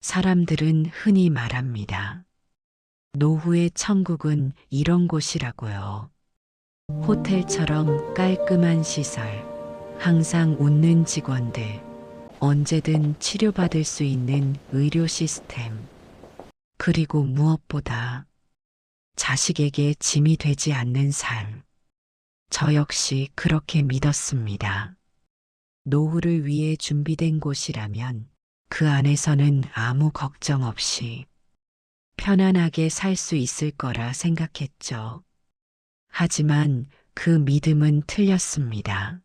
사람들은 흔히 말합니다. 노후의 천국은 이런 곳이라고요. 호텔처럼 깔끔한 시설, 항상 웃는 직원들, 언제든 치료받을 수 있는 의료 시스템, 그리고 무엇보다 자식에게 짐이 되지 않는 삶. 저 역시 그렇게 믿었습니다. 노후를 위해 준비된 곳이라면 그 안에서는 아무 걱정 없이 편안하게 살 수 있을 거라 생각했죠. 하지만 그 믿음은 틀렸습니다.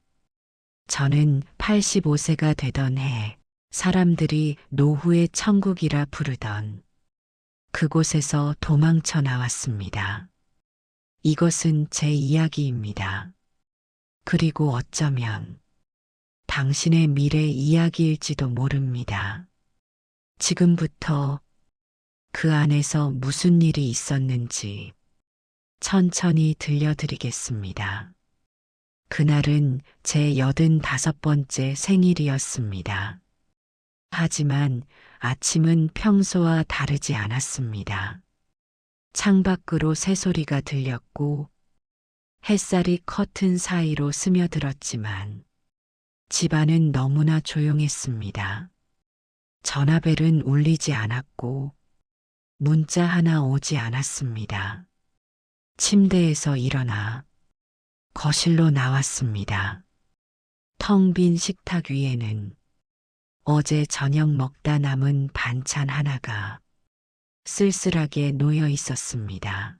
저는 85세가 되던 해 사람들이 노후의 천국이라 부르던 그곳에서 도망쳐 나왔습니다. 이것은 제 이야기입니다. 그리고 어쩌면 당신의 미래 이야기일지도 모릅니다. 지금부터 그 안에서 무슨 일이 있었는지 천천히 들려드리겠습니다. 그날은 제 85번째 생일이었습니다. 하지만 아침은 평소와 다르지 않았습니다. 창밖으로 새소리가 들렸고 햇살이 커튼 사이로 스며들었지만 집안은 너무나 조용했습니다. 전화벨은 울리지 않았고 문자 하나 오지 않았습니다. 침대에서 일어나 거실로 나왔습니다. 텅 빈 식탁 위에는 어제 저녁 먹다 남은 반찬 하나가 쓸쓸하게 놓여 있었습니다.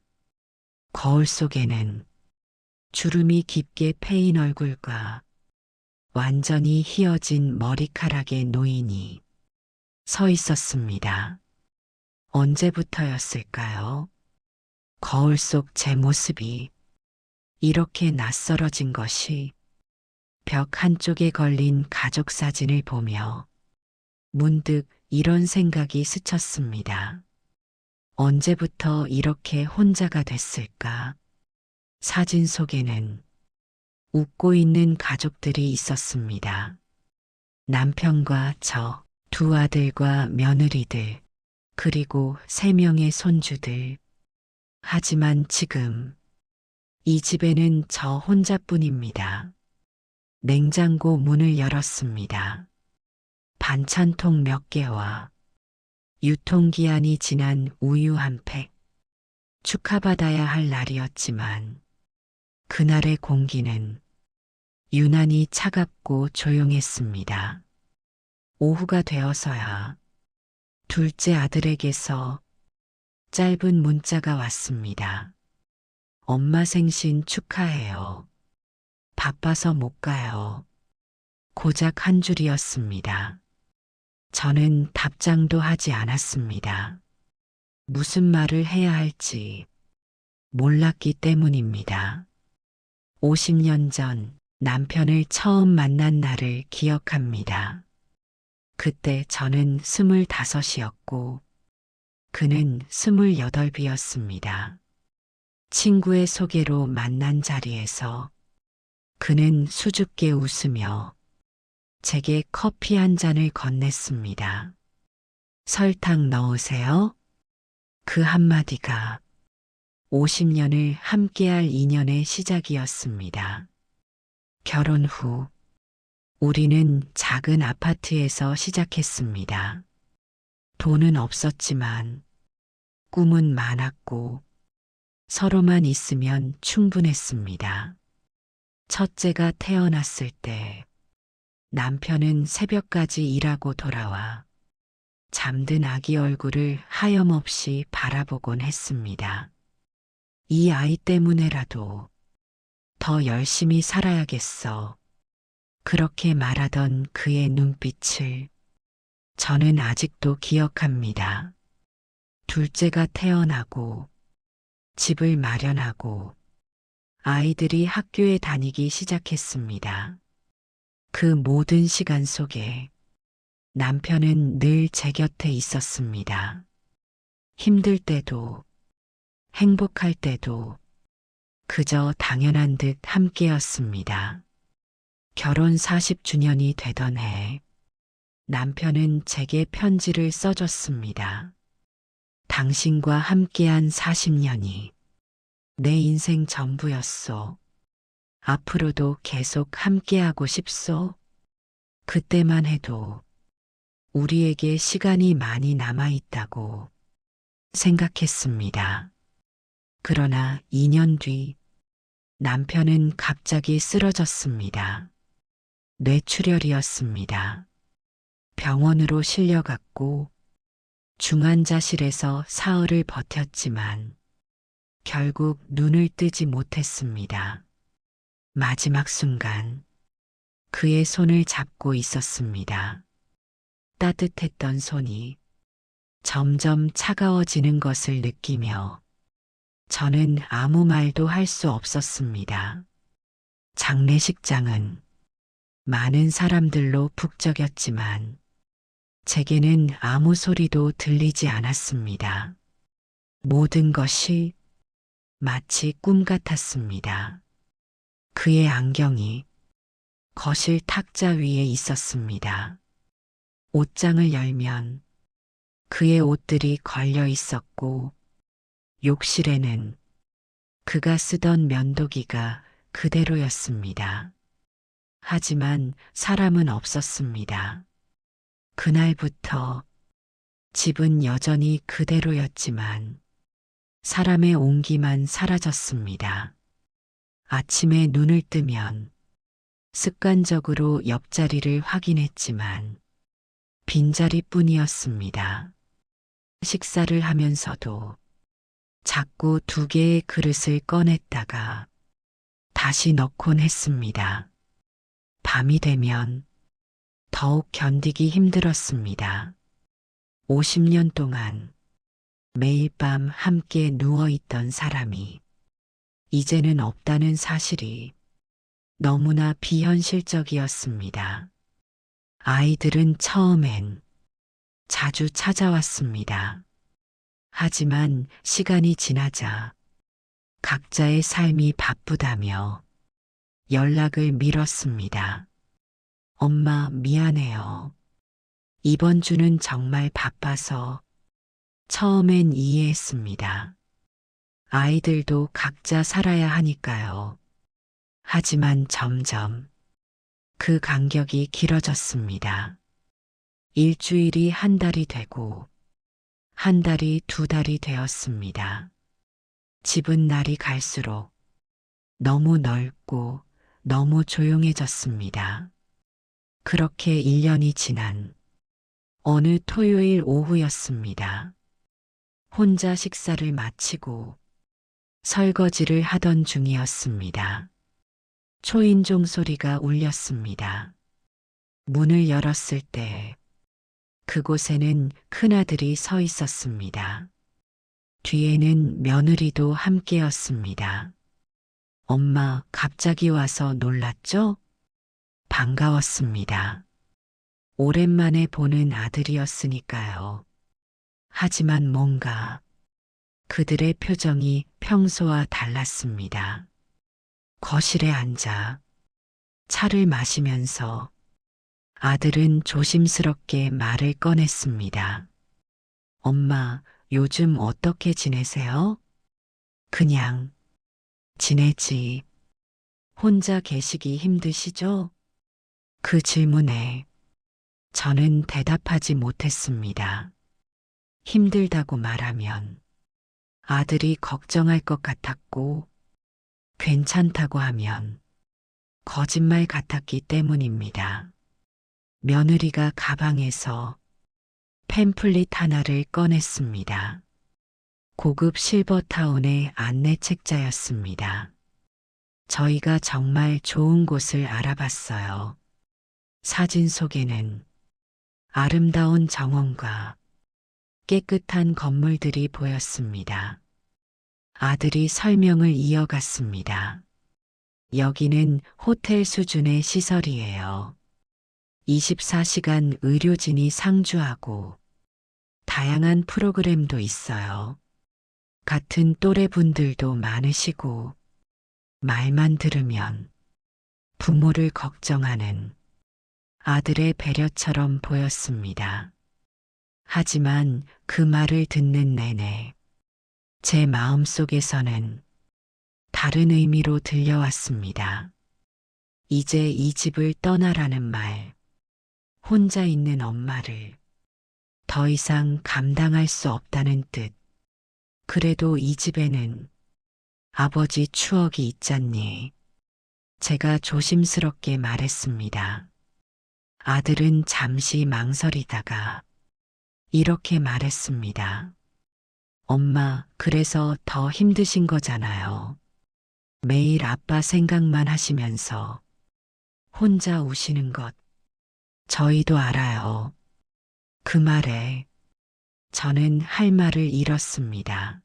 거울 속에는 주름이 깊게 패인 얼굴과 완전히 휘어진 머리카락의 노인이 서 있었습니다. 언제부터였을까요? 거울 속 제 모습이 이렇게 낯설어진 것이 벽 한쪽에 걸린 가족 사진을 보며 문득 이런 생각이 스쳤습니다. 언제부터 이렇게 혼자가 됐을까? 사진 속에는 웃고 있는 가족들이 있었습니다. 남편과 저, 두 아들과 며느리들, 그리고 3명의 손주들. 하지만 지금 이 집에는 저 혼자뿐입니다. 냉장고 문을 열었습니다. 반찬통 몇 개와 유통기한이 지난 우유 한 팩. 축하받아야 할 날이었지만 그날의 공기는 유난히 차갑고 조용했습니다. 오후가 되어서야 둘째 아들에게서 짧은 문자가 왔습니다. 엄마 생신 축하해요. 바빠서 못 가요. 고작 한 줄이었습니다. 저는 답장도 하지 않았습니다. 무슨 말을 해야 할지 몰랐기 때문입니다. 50년 전 남편을 처음 만난 날을 기억합니다. 그때 저는 25이었고 그는 28이었습니다. 친구의 소개로 만난 자리에서 그는 수줍게 웃으며 제게 커피 한 잔을 건넸습니다. 설탕 넣으세요? 그 한마디가 50년을 함께할 인연의 시작이었습니다. 결혼 후 우리는 작은 아파트에서 시작했습니다. 돈은 없었지만 꿈은 많았고 서로만 있으면 충분했습니다. 첫째가 태어났을 때 남편은 새벽까지 일하고 돌아와 잠든 아기 얼굴을 하염없이 바라보곤 했습니다. 이 아이 때문에라도 더 열심히 살아야겠어. 그렇게 말하던 그의 눈빛을 저는 아직도 기억합니다. 둘째가 태어나고 집을 마련하고 아이들이 학교에 다니기 시작했습니다. 그 모든 시간 속에 남편은 늘 제 곁에 있었습니다. 힘들 때도 행복할 때도 그저 당연한 듯 함께였습니다. 결혼 40주년이 되던 해 남편은 제게 편지를 써줬습니다. 당신과 함께한 40년이 내 인생 전부였소. 앞으로도 계속 함께하고 싶소. 그때만 해도 우리에게 시간이 많이 남아있다고 생각했습니다. 그러나 2년 뒤 남편은 갑자기 쓰러졌습니다. 뇌출혈이었습니다. 병원으로 실려갔고 중환자실에서 사흘을 버텼지만 결국 눈을 뜨지 못했습니다. 마지막 순간 그의 손을 잡고 있었습니다. 따뜻했던 손이 점점 차가워지는 것을 느끼며 저는 아무 말도 할 수 없었습니다. 장례식장은 많은 사람들로 북적였지만 제게는 아무 소리도 들리지 않았습니다. 모든 것이 마치 꿈 같았습니다. 그의 안경이 거실 탁자 위에 있었습니다. 옷장을 열면 그의 옷들이 걸려 있었고 욕실에는 그가 쓰던 면도기가 그대로였습니다. 하지만 사람은 없었습니다. 그날부터 집은 여전히 그대로였지만 사람의 온기만 사라졌습니다. 아침에 눈을 뜨면 습관적으로 옆자리를 확인했지만 빈자리뿐이었습니다. 식사를 하면서도 자꾸 2개의 그릇을 꺼냈다가 다시 넣곤 했습니다. 밤이 되면 더욱 견디기 힘들었습니다. 50년 동안 매일 밤 함께 누워있던 사람이 이제는 없다는 사실이 너무나 비현실적이었습니다. 아이들은 처음엔 자주 찾아왔습니다. 하지만 시간이 지나자 각자의 삶이 바쁘다며 연락을 미뤘습니다. 엄마 미안해요. 이번 주는 정말 바빠서 처음엔 이해했습니다. 아이들도 각자 살아야 하니까요. 하지만 점점 그 간격이 길어졌습니다. 일주일이 한 달이 되고 한 달이 2달이 되었습니다. 집은 날이 갈수록 너무 넓고 너무 조용해졌습니다. 그렇게 1년이 지난 어느 토요일 오후였습니다. 혼자 식사를 마치고 설거지를 하던 중이었습니다. 초인종 소리가 울렸습니다. 문을 열었을 때 그곳에는 큰아들이 서 있었습니다. 뒤에는 며느리도 함께였습니다. 엄마 갑자기 와서 놀랐죠? 반가웠습니다. 오랜만에 보는 아들이었으니까요. 하지만 뭔가 그들의 표정이 평소와 달랐습니다. 거실에 앉아 차를 마시면서 아들은 조심스럽게 말을 꺼냈습니다. 엄마, 요즘 어떻게 지내세요? 그냥 지내지. 혼자 계시기 힘드시죠? 그 질문에 저는 대답하지 못했습니다. 힘들다고 말하면 아들이 걱정할 것 같았고 괜찮다고 하면 거짓말 같았기 때문입니다. 며느리가 가방에서 팸플릿 하나를 꺼냈습니다. 고급 실버타운의 안내 책자였습니다. 저희가 정말 좋은 곳을 알아봤어요. 사진 속에는 아름다운 정원과 깨끗한 건물들이 보였습니다. 아들이 설명을 이어갔습니다. 여기는 호텔 수준의 시설이에요. 24시간 의료진이 상주하고 다양한 프로그램도 있어요. 같은 또래 분들도 많으시고 말만 들으면 부모를 걱정하는 아들의 배려처럼 보였습니다. 하지만 그 말을 듣는 내내 제 마음속에서는 다른 의미로 들려왔습니다. 이제 이 집을 떠나라는 말, 혼자 있는 엄마를 더 이상 감당할 수 없다는 뜻. 그래도 이 집에는 아버지 추억이 있잖니. 제가 조심스럽게 말했습니다. 아들은 잠시 망설이다가 이렇게 말했습니다. 엄마, 그래서 더 힘드신 거잖아요. 매일 아빠 생각만 하시면서 혼자 우시는 것. 저희도 알아요. 그 말에 저는 할 말을 잃었습니다.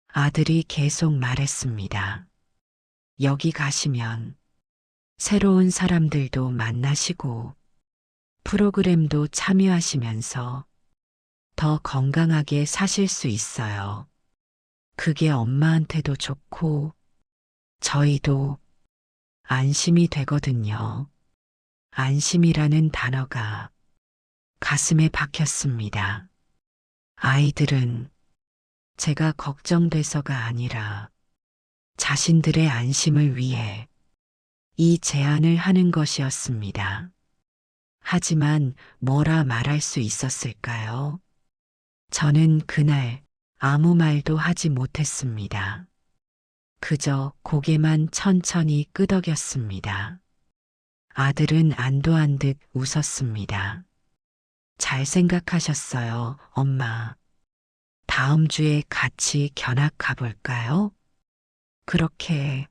아들이 계속 말했습니다. 여기 가시면 새로운 사람들도 만나시고 프로그램도 참여하시면서 더 건강하게 사실 수 있어요. 그게 엄마한테도 좋고 저희도 안심이 되거든요. 안심이라는 단어가 가슴에 박혔습니다. 아이들은 제가 걱정돼서가 아니라 자신들의 안심을 위해 이 제안을 하는 것이었습니다. 하지만 뭐라 말할 수 있었을까요? 저는 그날 아무 말도 하지 못했습니다. 그저 고개만 천천히 끄덕였습니다. 아들은 안도한 듯 웃었습니다. 잘 생각하셨어요, 엄마. 다음 주에 같이 견학 가볼까요? 그렇게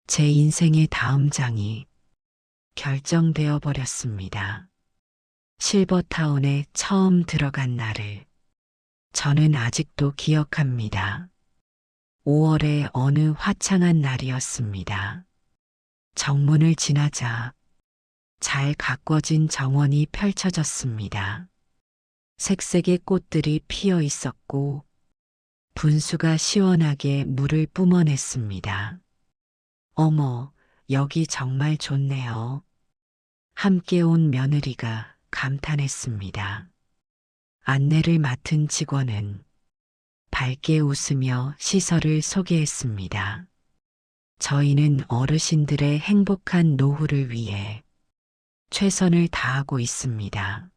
제 인생의 다음 장이 결정되어 버렸습니다. 실버타운에 처음 들어간 날을 저는 아직도 기억합니다. 5월의 어느 화창한 날이었습니다. 정문을 지나자 잘 가꿔진 정원이 펼쳐졌습니다. 색색의 꽃들이 피어 있었고 분수가 시원하게 물을 뿜어냈습니다. 어머, 여기 정말 좋네요. 함께 온 며느리가 감탄했습니다. 안내를 맡은 직원은 밝게 웃으며 시설을 소개했습니다. 저희는 어르신들의 행복한 노후를 위해 최선을 다하고 있습니다.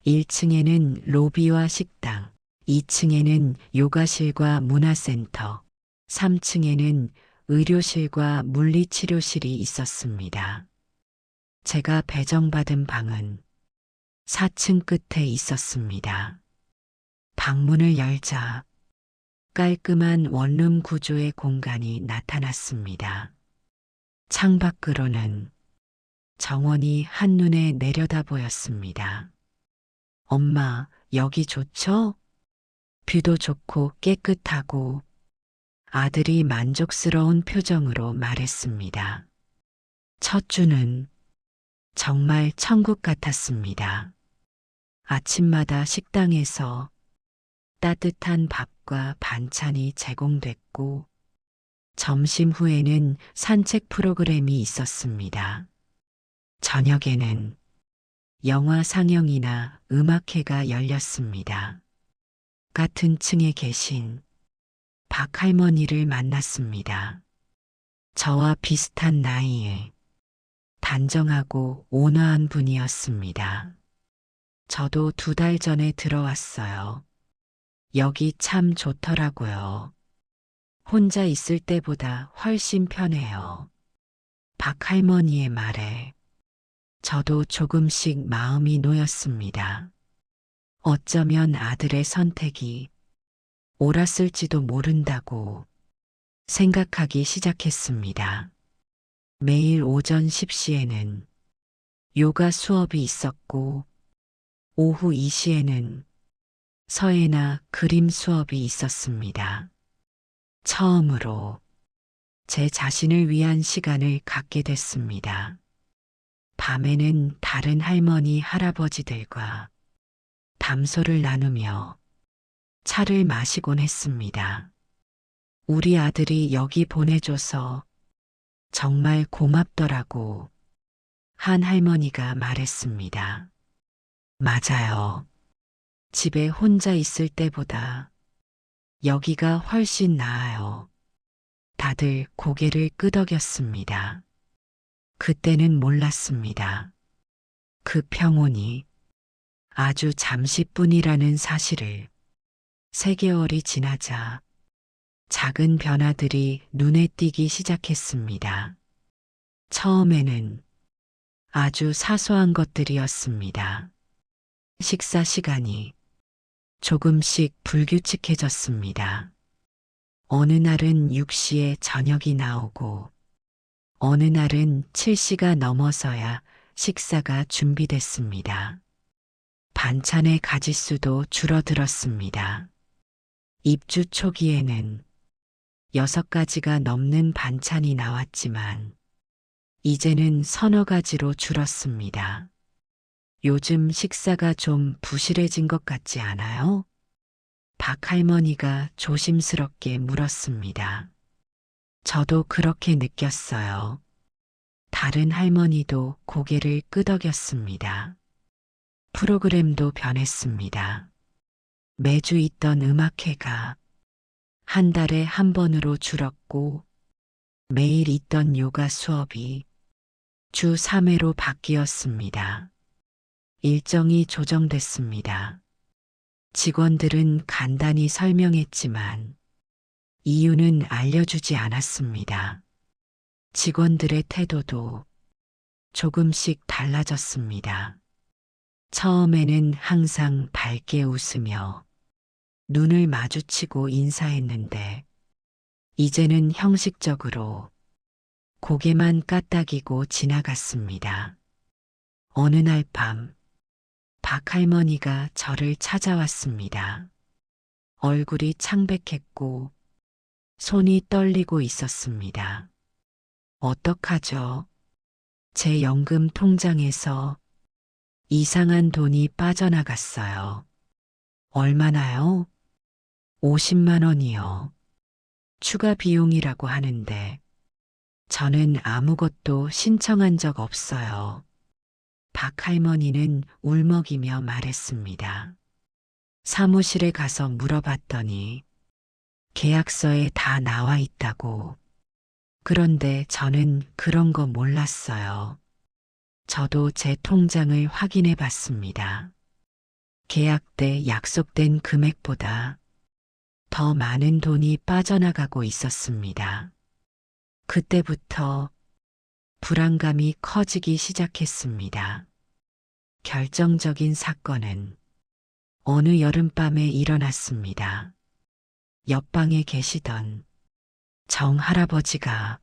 1층에는 로비와 식당, 2층에는 요가실과 문화센터, 3층에는 의료실과 물리치료실이 있었습니다. 제가 배정받은 방은 4층 끝에 있었습니다. 방문을 열자 깔끔한 원룸 구조의 공간이 나타났습니다. 창밖으로는 정원이 한눈에 내려다 보였습니다. 엄마, 여기 좋죠? 뷰도 좋고 깨끗하고 아들이 만족스러운 표정으로 말했습니다. 첫 주는 정말 천국 같았습니다. 아침마다 식당에서 따뜻한 밥과 반찬이 제공됐고 점심 후에는 산책 프로그램이 있었습니다. 저녁에는 영화 상영이나 음악회가 열렸습니다. 같은 층에 계신 박 할머니를 만났습니다. 저와 비슷한 나이에 단정하고 온화한 분이었습니다. 저도 2달 전에 들어왔어요. 여기 참 좋더라고요. 혼자 있을 때보다 훨씬 편해요. 박 할머니의 말에 저도 조금씩 마음이 놓였습니다. 어쩌면 아들의 선택이 옳았을지도 모른다고 생각하기 시작했습니다. 매일 오전 10시에는 요가 수업이 있었고 오후 2시에는 서예나 그림 수업이 있었습니다. 처음으로 제 자신을 위한 시간을 갖게 됐습니다. 밤에는 다른 할머니, 할아버지들과 담소를 나누며 차를 마시곤 했습니다. 우리 아들이 여기 보내줘서 정말 고맙더라고 한 할머니가 말했습니다. 맞아요. 집에 혼자 있을 때보다 여기가 훨씬 나아요. 다들 고개를 끄덕였습니다. 그때는 몰랐습니다. 그 평온이 아주 잠시뿐이라는 사실을. 3개월이 지나자 작은 변화들이 눈에 띄기 시작했습니다. 처음에는 아주 사소한 것들이었습니다. 식사 시간이 조금씩 불규칙해졌습니다. 어느 날은 6시에 저녁이 나오고 어느 날은 7시가 넘어서야 식사가 준비됐습니다. 반찬의 가짓수도 줄어들었습니다. 입주 초기에는 6가지가 넘는 반찬이 나왔지만 이제는 서너 가지로 줄었습니다. 요즘 식사가 좀 부실해진 것 같지 않아요? 박 할머니가 조심스럽게 물었습니다. 저도 그렇게 느꼈어요. 다른 할머니도 고개를 끄덕였습니다. 프로그램도 변했습니다. 매주 있던 음악회가 한 달에 한 번으로 줄었고 매일 있던 요가 수업이 주 3회로 바뀌었습니다. 일정이 조정됐습니다. 직원들은 간단히 설명했지만 이유는 알려주지 않았습니다. 직원들의 태도도 조금씩 달라졌습니다. 처음에는 항상 밝게 웃으며 눈을 마주치고 인사했는데 이제는 형식적으로 고개만 까딱이고 지나갔습니다. 어느 날 밤 박 할머니가 저를 찾아왔습니다. 얼굴이 창백했고 손이 떨리고 있었습니다. 어떡하죠? 제 연금 통장에서 이상한 돈이 빠져나갔어요. 얼마나요? 50만 원이요. 추가 비용이라고 하는데 저는 아무것도 신청한 적 없어요. 박 할머니는 울먹이며 말했습니다. 사무실에 가서 물어봤더니 계약서에 다 나와 있다고. 그런데 저는 그런 거 몰랐어요. 저도 제 통장을 확인해 봤습니다. 계약 때 약속된 금액보다 더 많은 돈이 빠져나가고 있었습니다. 그때부터 불안감이 커지기 시작했습니다. 결정적인 사건은 어느 여름밤에 일어났습니다. 옆방에 계시던 정 할아버지가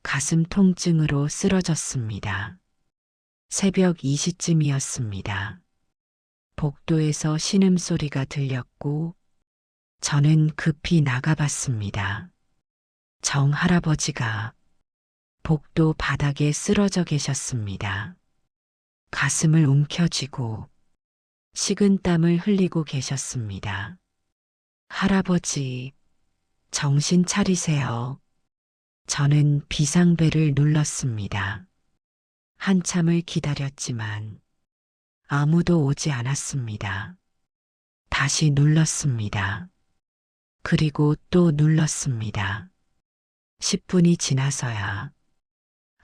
가슴 통증으로 쓰러졌습니다. 새벽 2시쯤이었습니다. 복도에서 신음소리가 들렸고 저는 급히 나가봤습니다. 정 할아버지가 복도 바닥에 쓰러져 계셨습니다. 가슴을 움켜쥐고 식은땀을 흘리고 계셨습니다. 할아버지, 정신 차리세요. 저는 비상벨을 눌렀습니다. 한참을 기다렸지만 아무도 오지 않았습니다. 다시 눌렀습니다. 그리고 또 눌렀습니다. 10분이 지나서야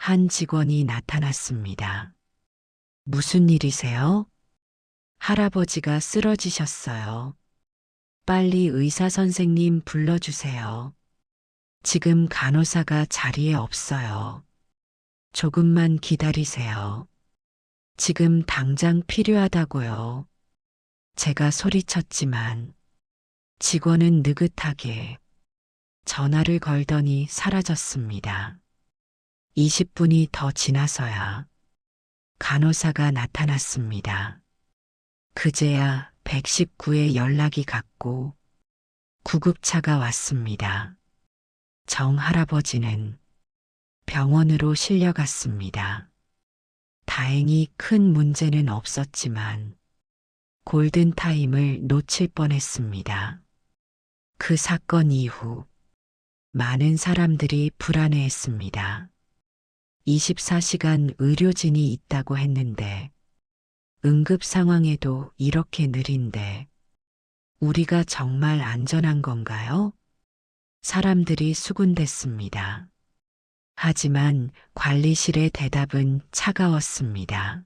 한 직원이 나타났습니다. 무슨 일이세요? 할아버지가 쓰러지셨어요. 빨리 의사 선생님 불러주세요. 지금 간호사가 자리에 없어요. 조금만 기다리세요. 지금 당장 필요하다고요. 제가 소리쳤지만 직원은 느긋하게 전화를 걸더니 사라졌습니다. 20분이 더 지나서야 간호사가 나타났습니다. 그제야 119에 연락이 갔고 구급차가 왔습니다. 정 할아버지는 병원으로 실려갔습니다. 다행히 큰 문제는 없었지만 골든타임을 놓칠 뻔했습니다. 그 사건 이후 많은 사람들이 불안해했습니다. 24시간 의료진이 있다고 했는데 응급 상황에도 이렇게 느린데 우리가 정말 안전한 건가요? 사람들이 수군댔습니다. 하지만 관리실의 대답은 차가웠습니다.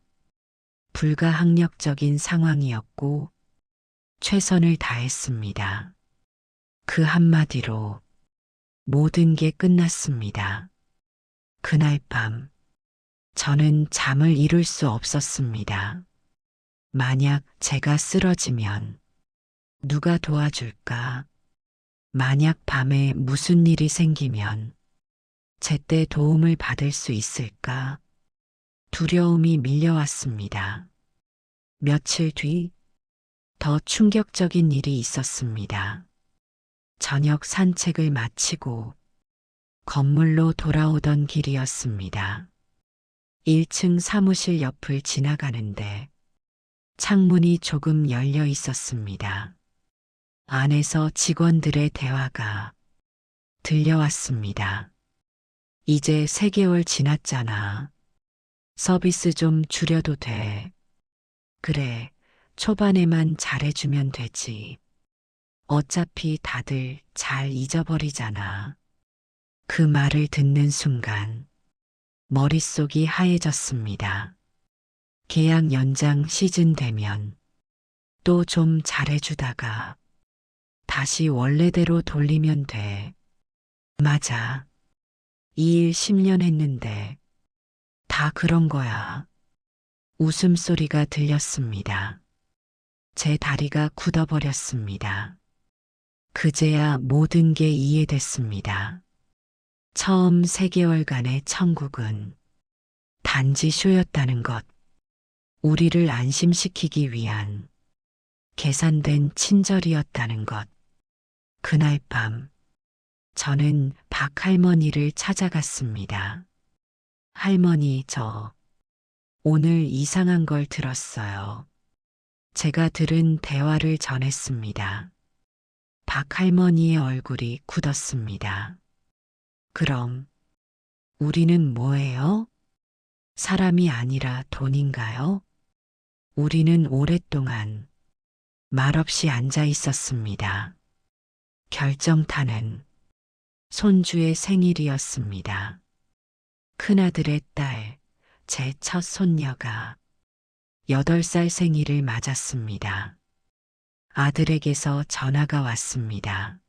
불가항력적인 상황이었고 최선을 다했습니다. 그 한마디로 모든 게 끝났습니다. 그날 밤 저는 잠을 이룰 수 없었습니다. 만약 제가 쓰러지면 누가 도와줄까? 만약 밤에 무슨 일이 생기면 제때 도움을 받을 수 있을까? 두려움이 밀려왔습니다. 며칠 뒤 더 충격적인 일이 있었습니다. 저녁 산책을 마치고 건물로 돌아오던 길이었습니다. 1층 사무실 옆을 지나가는데 창문이 조금 열려 있었습니다. 안에서 직원들의 대화가 들려왔습니다. 이제 3개월 지났잖아. 서비스 좀 줄여도 돼. 그래, 초반에만 잘해주면 되지. 어차피 다들 잘 잊어버리잖아. 그 말을 듣는 순간 머릿속이 하얘졌습니다. 계약 연장 시즌 되면 또 좀 잘해주다가 다시 원래대로 돌리면 돼. 맞아. 이 일 10년 했는데 다 그런 거야. 웃음소리가 들렸습니다. 제 다리가 굳어버렸습니다. 그제야 모든 게 이해됐습니다. 처음 3개월간의 천국은 단지 쇼였다는 것. 우리를 안심시키기 위한 계산된 친절이었다는 것. 그날 밤 저는 박 할머니를 찾아갔습니다. 할머니, 저 오늘 이상한 걸 들었어요. 제가 들은 대화를 전했습니다. 박 할머니의 얼굴이 굳었습니다. 그럼 우리는 뭐예요? 사람이 아니라 돈인가요? 우리는 오랫동안 말없이 앉아 있었습니다. 결정타는 손주의 생일이었습니다. 큰아들의 딸, 제 첫 손녀가 8살 생일을 맞았습니다. 아들에게서 전화가 왔습니다.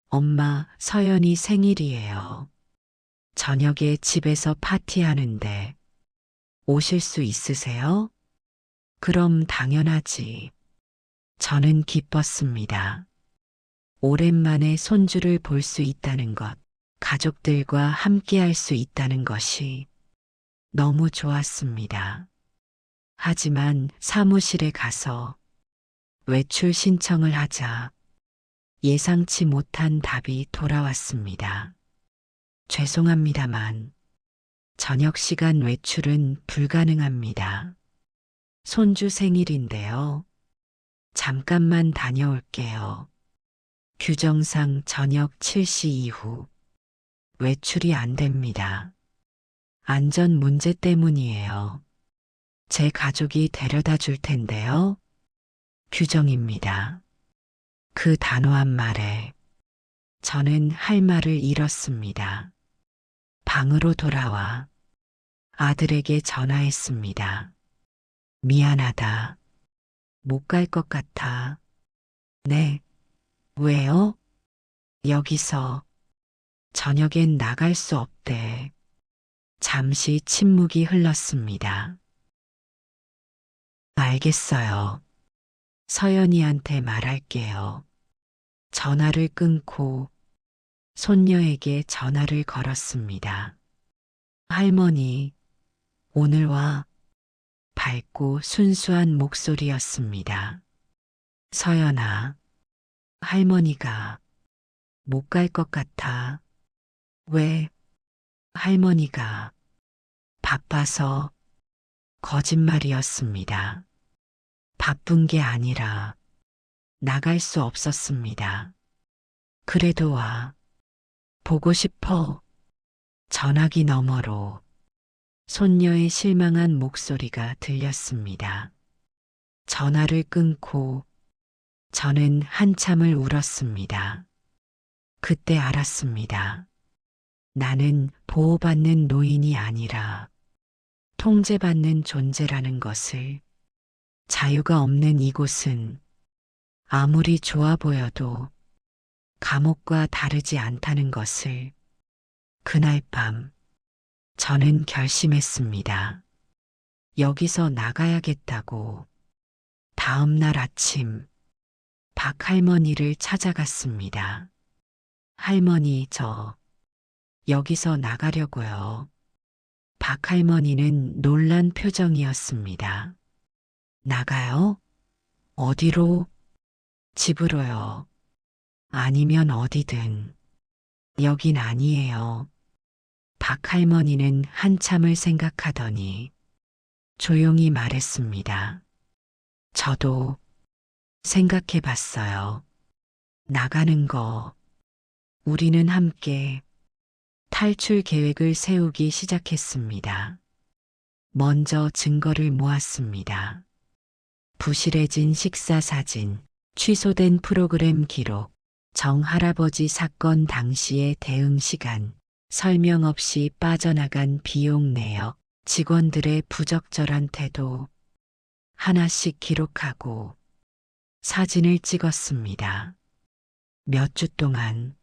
엄마, 서연이 생일이에요. 저녁에 집에서 파티하는데 오실 수 있으세요? 그럼 당연하지. 저는 기뻤습니다. 오랜만에 손주를 볼 수 있다는 것, 가족들과 함께 할 수 있다는 것이 너무 좋았습니다. 하지만 사무실에 가서 외출 신청을 하자 예상치 못한 답이 돌아왔습니다. 죄송합니다만 저녁 시간 외출은 불가능합니다. 손주 생일인데요. 잠깐만 다녀올게요. 규정상 저녁 7시 이후 외출이 안 됩니다. 안전 문제 때문이에요. 제 가족이 데려다 줄 텐데요. 규정입니다. 그 단호한 말에 저는 할 말을 잃었습니다. 방으로 돌아와 아들에게 전화했습니다. 미안하다. 못 갈 것 같아. 네. 왜요? 여기서 저녁엔 나갈 수 없대. 잠시 침묵이 흘렀습니다. 알겠어요. 서연이한테 말할게요. 전화를 끊고 손녀에게 전화를 걸었습니다. 할머니, 오늘 와. 밝고 순수한 목소리였습니다. 서연아, 할머니가 못 갈 것 같아. 왜? 할머니가 바빠서. 거짓말이었습니다. 바쁜 게 아니라 나갈 수 없었습니다. 그래도 와. 보고 싶어. 전화기 너머로 손녀의 실망한 목소리가 들렸습니다. 전화를 끊고 저는 한참을 울었습니다. 그때 알았습니다. 나는 보호받는 노인이 아니라 통제받는 존재라는 것을. 자유가 없는 이곳은 아무리 좋아 보여도 감옥과 다르지 않다는 것을. 그날 밤 저는 결심했습니다. 여기서 나가야겠다고. 다음 날 아침 박 할머니를 찾아갔습니다. 할머니, 저 여기서 나가려고요. 박 할머니는 놀란 표정이었습니다. 나가요? 어디로? 집으로요. 아니면 어디든. 여긴 아니에요. 박 할머니는 한참을 생각하더니 조용히 말했습니다. 저도 생각해 봤어요. 나가는 거. 우리는 함께 탈출 계획을 세우기 시작했습니다. 먼저 증거를 모았습니다. 부실해진 식사 사진, 취소된 프로그램 기록, 정할아버지 사건 당시의 대응 시간, 설명 없이 빠져나간 비용 내역, 직원들의 부적절한 태도, 하나씩 기록하고 사진을 찍었습니다. 몇 주 동안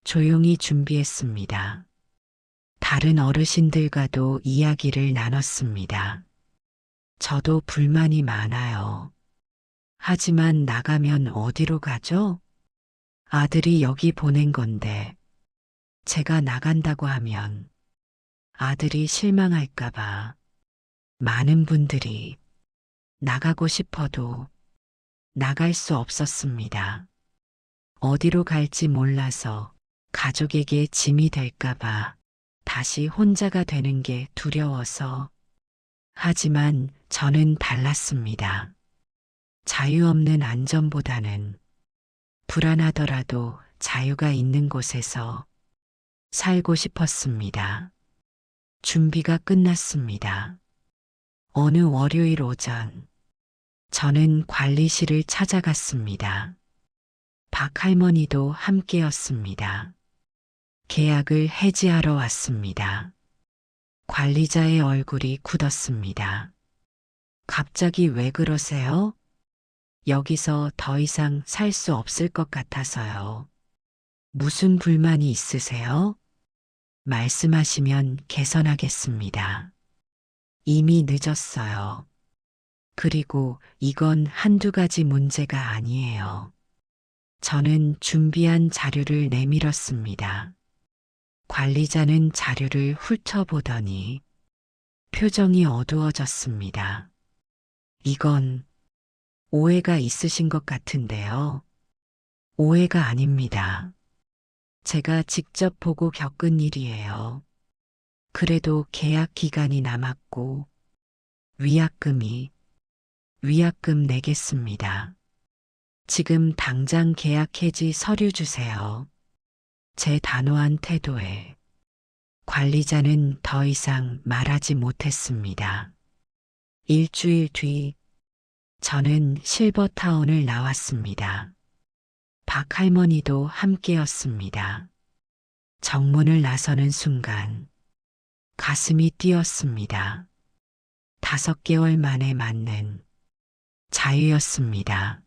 조용히 준비했습니다. 다른 어르신들과도 이야기를 나눴습니다. 저도 불만이 많아요. 하지만 나가면 어디로 가죠? 아들이 여기 보낸 건데 제가 나간다고 하면 아들이 실망할까봐. 많은 분들이 나가고 싶어도 나갈 수 없었습니다. 어디로 갈지 몰라서 가족에게 짐이 될까봐, 다시 혼자가 되는 게 두려워서. 하지만 저는 달랐습니다. 자유 없는 안전보다는 불안하더라도 자유가 있는 곳에서 살고 싶었습니다. 준비가 끝났습니다. 어느 월요일 오전, 저는 관리실을 찾아갔습니다. 박 할머니도 함께였습니다. 계약을 해지하러 왔습니다. 관리자의 얼굴이 굳었습니다. 갑자기 왜 그러세요? 여기서 더 이상 살 수 없을 것 같아서요. 무슨 불만이 있으세요? 말씀하시면 개선하겠습니다. 이미 늦었어요. 그리고 이건 한두 가지 문제가 아니에요. 저는 준비한 자료를 내밀었습니다. 관리자는 자료를 훑어보더니 표정이 어두워졌습니다. 이건 오해가 있으신 것 같은데요. 오해가 아닙니다. 제가 직접 보고 겪은 일이에요. 그래도 계약 기간이 남았고 위약금 내겠습니다. 지금 당장 계약 해지 서류 주세요. 제 단호한 태도에 관리자는 더 이상 말하지 못했습니다. 일주일 뒤 저는 실버타운을 나왔습니다. 박 할머니도 함께였습니다. 정문을 나서는 순간 가슴이 뛰었습니다. 5개월 만에 맞는 자유였습니다.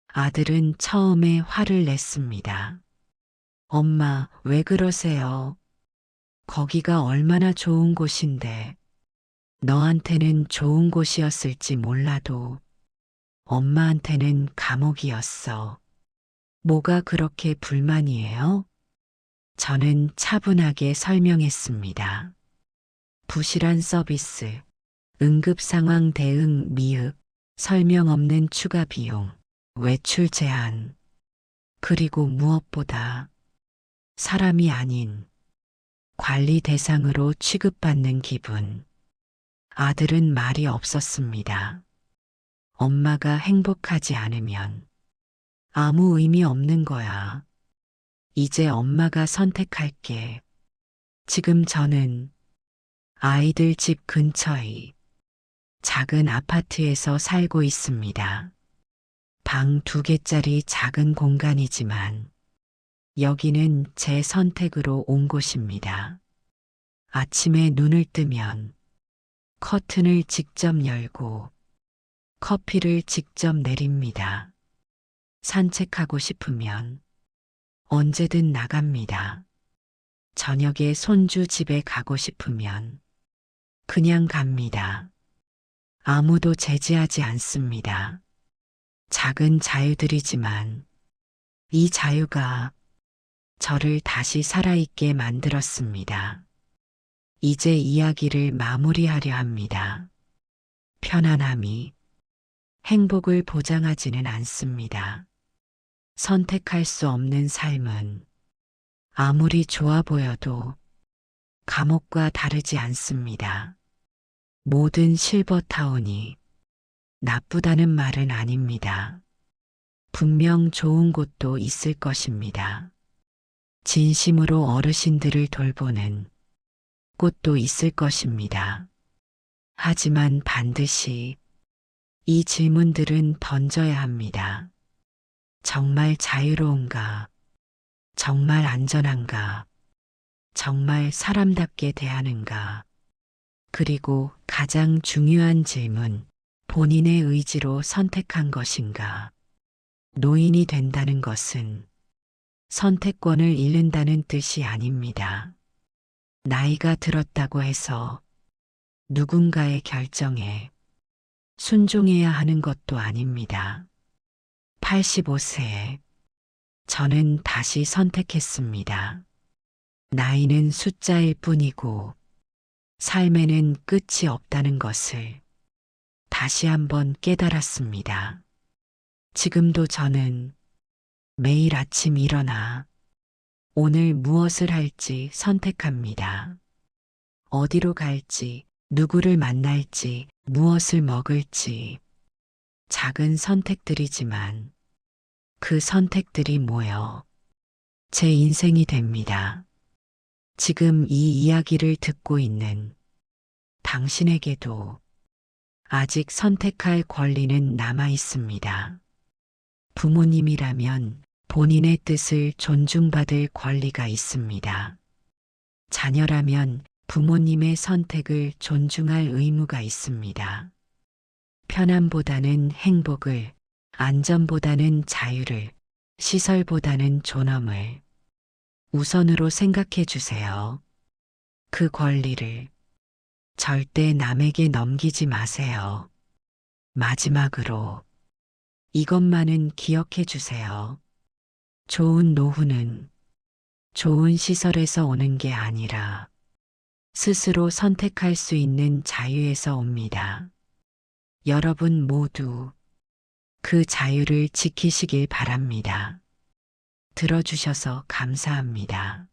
아들은 처음에 화를 냈습니다. 엄마, 왜 그러세요? 거기가 얼마나 좋은 곳인데. 너한테는 좋은 곳이었을지 몰라도 엄마한테는 감옥이었어. 뭐가 그렇게 불만이에요? 저는 차분하게 설명했습니다. 부실한 서비스, 응급상황 대응 미흡, 설명 없는 추가 비용, 외출 제한, 그리고 무엇보다 사람이 아닌 관리 대상으로 취급받는 기분. 아들은 말이 없었습니다. 엄마가 행복하지 않으면 아무 의미 없는 거야. 이제 엄마가 선택할게. 지금 저는 아이들 집 근처의 작은 아파트에서 살고 있습니다. 방 2개짜리 작은 공간이지만 여기는 제 선택으로 온 곳입니다. 아침에 눈을 뜨면 커튼을 직접 열고 커피를 직접 내립니다. 산책하고 싶으면 언제든 나갑니다. 저녁에 손주 집에 가고 싶으면 그냥 갑니다. 아무도 제지하지 않습니다. 작은 자유들이지만 이 자유가 저를 다시 살아있게 만들었습니다. 이제 이야기를 마무리하려 합니다. 편안함이 행복을 보장하지는 않습니다. 선택할 수 없는 삶은 아무리 좋아 보여도 감옥과 다르지 않습니다. 모든 실버타운이 나쁘다는 말은 아닙니다. 분명 좋은 곳도 있을 것입니다. 진심으로 어르신들을 돌보는 곳도 있을 것입니다. 하지만 반드시 이 질문들은 던져야 합니다. 정말 자유로운가? 정말 안전한가? 정말 사람답게 대하는가? 그리고 가장 중요한 질문, 본인의 의지로 선택한 것인가? 노인이 된다는 것은 선택권을 잃는다는 뜻이 아닙니다. 나이가 들었다고 해서 누군가의 결정에 순종해야 하는 것도 아닙니다. 85세에 저는 다시 선택했습니다. 나이는 숫자일 뿐이고 삶에는 끝이 없다는 것을 다시 한번 깨달았습니다. 지금도 저는 매일 아침 일어나 오늘 무엇을 할지 선택합니다. 어디로 갈지, 누구를 만날지, 무엇을 먹을지. 작은 선택들이지만 그 선택들이 모여 제 인생이 됩니다. 지금 이 이야기를 듣고 있는 당신에게도 아직 선택할 권리는 남아 있습니다. 부모님이라면 본인의 뜻을 존중받을 권리가 있습니다. 자녀라면 부모님의 선택을 존중할 의무가 있습니다. 편안보다는 행복을, 안전보다는 자유를, 시설보다는 존엄을 우선으로 생각해 주세요. 그 권리를 절대 남에게 넘기지 마세요. 마지막으로 이것만은 기억해 주세요. 좋은 노후는 좋은 시설에서 오는 게 아니라 스스로 선택할 수 있는 자유에서 옵니다. 여러분 모두 그 자유를 지키시길 바랍니다. 들어주셔서 감사합니다.